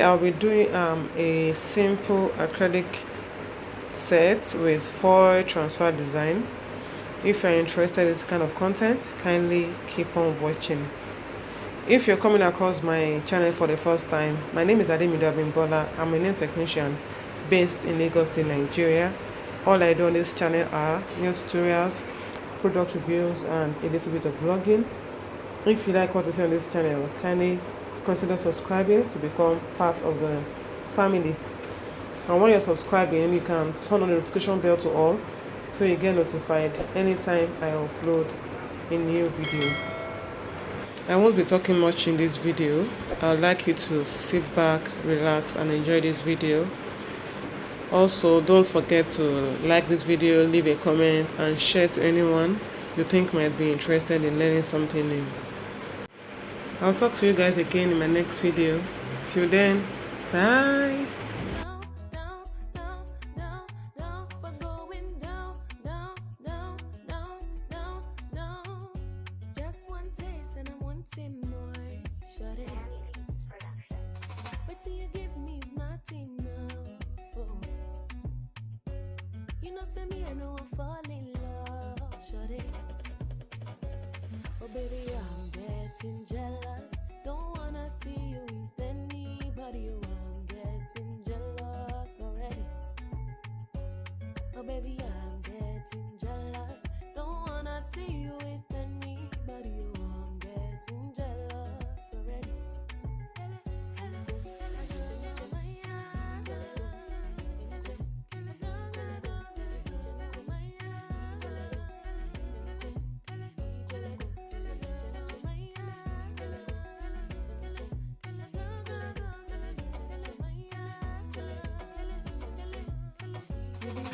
I'll be doing a simple acrylic set with foil transfer design. If you're interested in this kind of content, kindly keep on watching. If you're coming across my channel for the first time, my name is Ademido Abimbola. I'm a nail technician based in Lagos State, Nigeria. All I do on this channel are nail tutorials, product reviews, and a little bit of vlogging. If you like what you see on this channel, kindly consider subscribing to become part of the family. And when you're subscribing, you can turn on the notification bell to all so you get notified anytime I upload a new video. I won't be talking much in this video. I would like you to sit back, relax, and enjoy this video. Also, don't forget to like this video, leave a comment, and share to anyone you think might be interested in learning something new. I'll talk to you guys again in my next video. Till then, bye. Oh baby, I'm getting jealous. Don't wanna see you with anybody. Oh, I'm getting jealous already. Oh baby, I'm getting jealous. Don't wanna see you with anybody. Oh, I'm getting jealous already.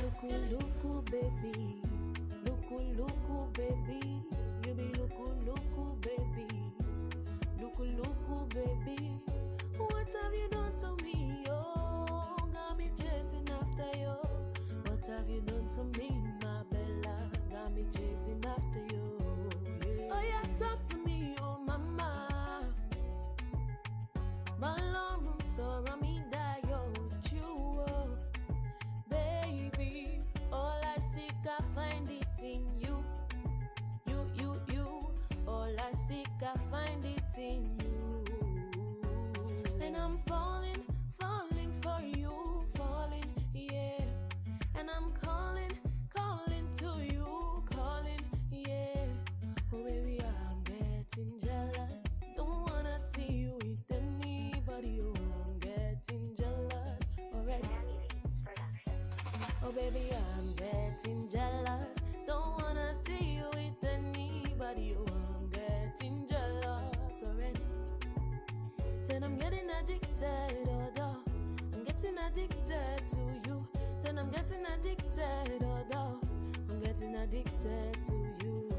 Look, baby, look, baby, you be look, baby, look, baby. What have you done to me? Oh, got me chasing after you. What have you done to me, my Bella? Got me chasing after you. Yeah. Oh yeah, talk to me, oh mama. My long room so me die with you. Oh. Baby, all I seek, I find it in you. You. All I seek, I find it in you. And I'm falling for you, yeah. And I'm calling to you, yeah. Oh baby, I'm getting jealous. Don't wanna see you with anybody. Oh, I'm getting jealous already. Oh baby, I'm getting jealous. Don't wanna see you with anybody. Oh, I'm getting jealous already. Said I'm getting addicted, oh, I'm getting addicted to you. Said I'm getting addicted, oh, I'm getting addicted to you.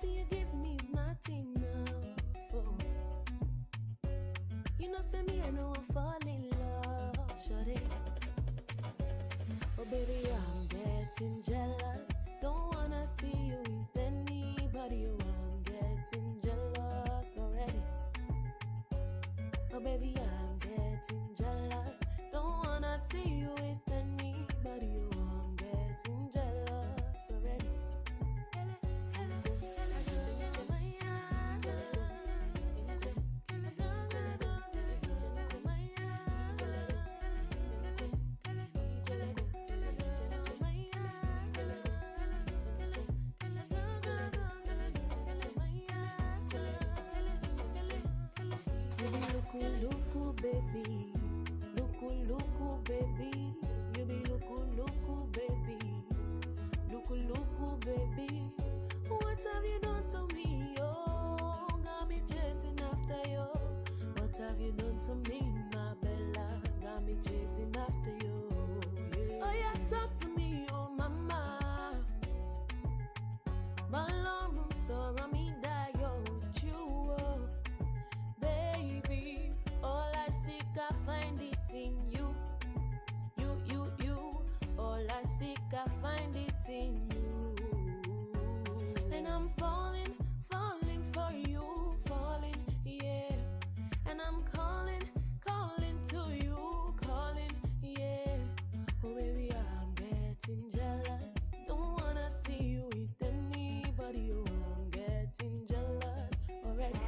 You give me is not enough. Oh. You know, say me, I know I'm falling in love, shawty. Oh, baby, I'm getting jealous. Don't wanna see you with anybody. Oh, I'm getting jealous baby. Look, baby. You be look, baby. Look, baby. What have you done to me? Oh, got me chasing after you. What have you done to me, my Bella? Got me chasing after you. Yeah. Oh yeah, talk to me, oh mama. My alarm room so I mean that yo with you, oh. Baby. All I seek, I find it in you. You. All I seek, I find it in you. And I'm falling for you, yeah. And I'm calling to you, yeah. Oh baby, I'm getting jealous. Don't wanna see you with anybody. Oh, I'm getting jealous already.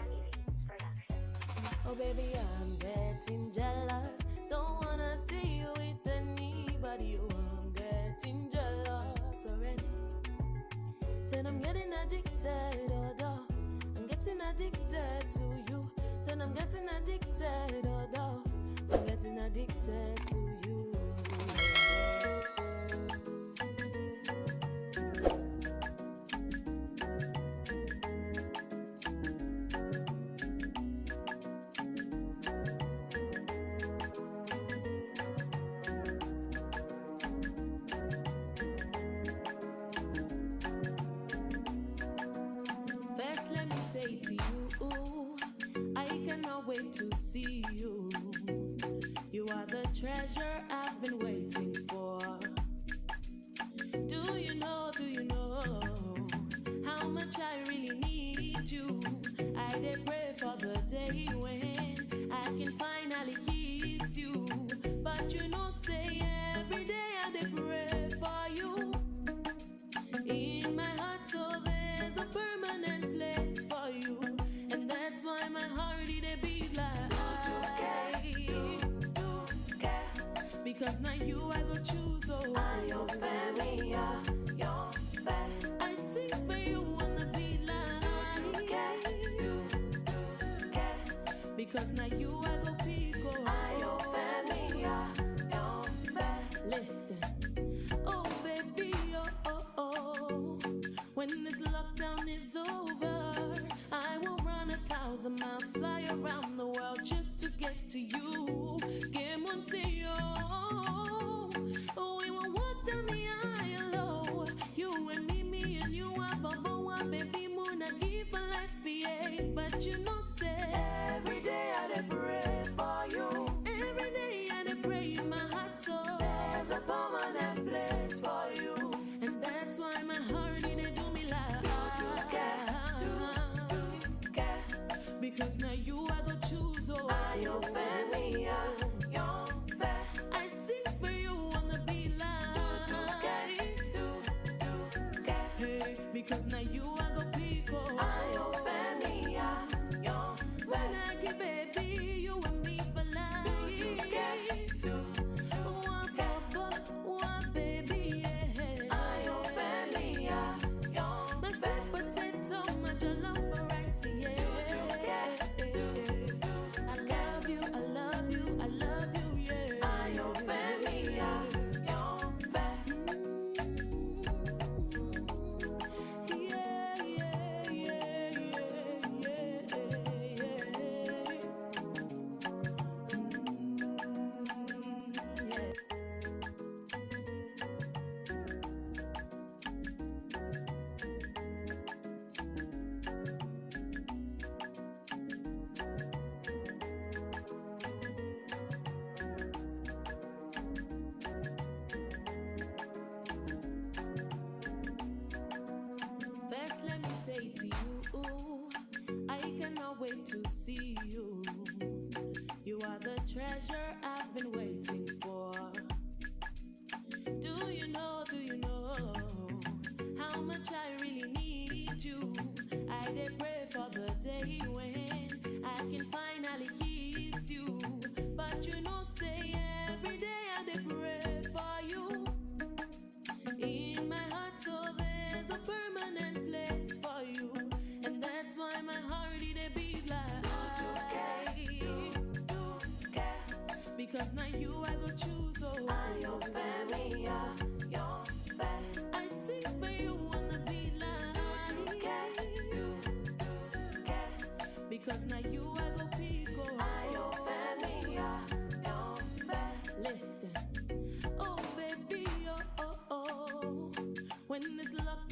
Oh baby, I'm getting jealous. Don't wanna see you with anybody. Oh, I'm getting jealous already. Said I'm getting addicted, oh, I'm getting addicted to you. Said I'm getting addicted, oh, I'm getting addicted to you. First, let me say to you, I cannot wait to see you. You are the treasure I've been waiting for. Do you know how much I really need you? I did pray for the day when I can finally kiss you. But you know, say every day I did pray for you. In my heart, so there's a permanent place for you. And that's why my heart did beat like because now you I go choose, oh. I your family, your family. I sing for you on the beat line. Because now you I go pick, oh. I your family, your family. Listen, oh baby, oh. When this lockdown is over, I will run 1,000 miles, fly around the world just to get to you. Get Monteo. We will walk down the aisle, you and me and you are bubble one, baby moon, I give a life, yeah. But you know, say every day I dey pray for you. Every day I dey pray in my heart, oh. There's a permanent place for you. And that's why my heart didn't do me like because now you I go choose, oh. I your family, your family. I sing for you on the beat line. Hey, because now you I go pick, oh. I your family, your family. When I get baby, you and me for life. One baby, yeah. I your family, your my sweet potato, my jollof rice, yeah. I love you, yeah. I your family, your family. First, let me say to you, I cannot wait to see you. You are the treasure I've been waiting for. Do you know how much I really need you? I did pray for the day when I can finally kiss you. But you know, say every day I did pray for you. In my heart, so there's a permanent place for you. And that's why my heart did beat like Because now you I go pico. I don't me, I don't fair. Listen, oh baby, oh oh oh. When this luck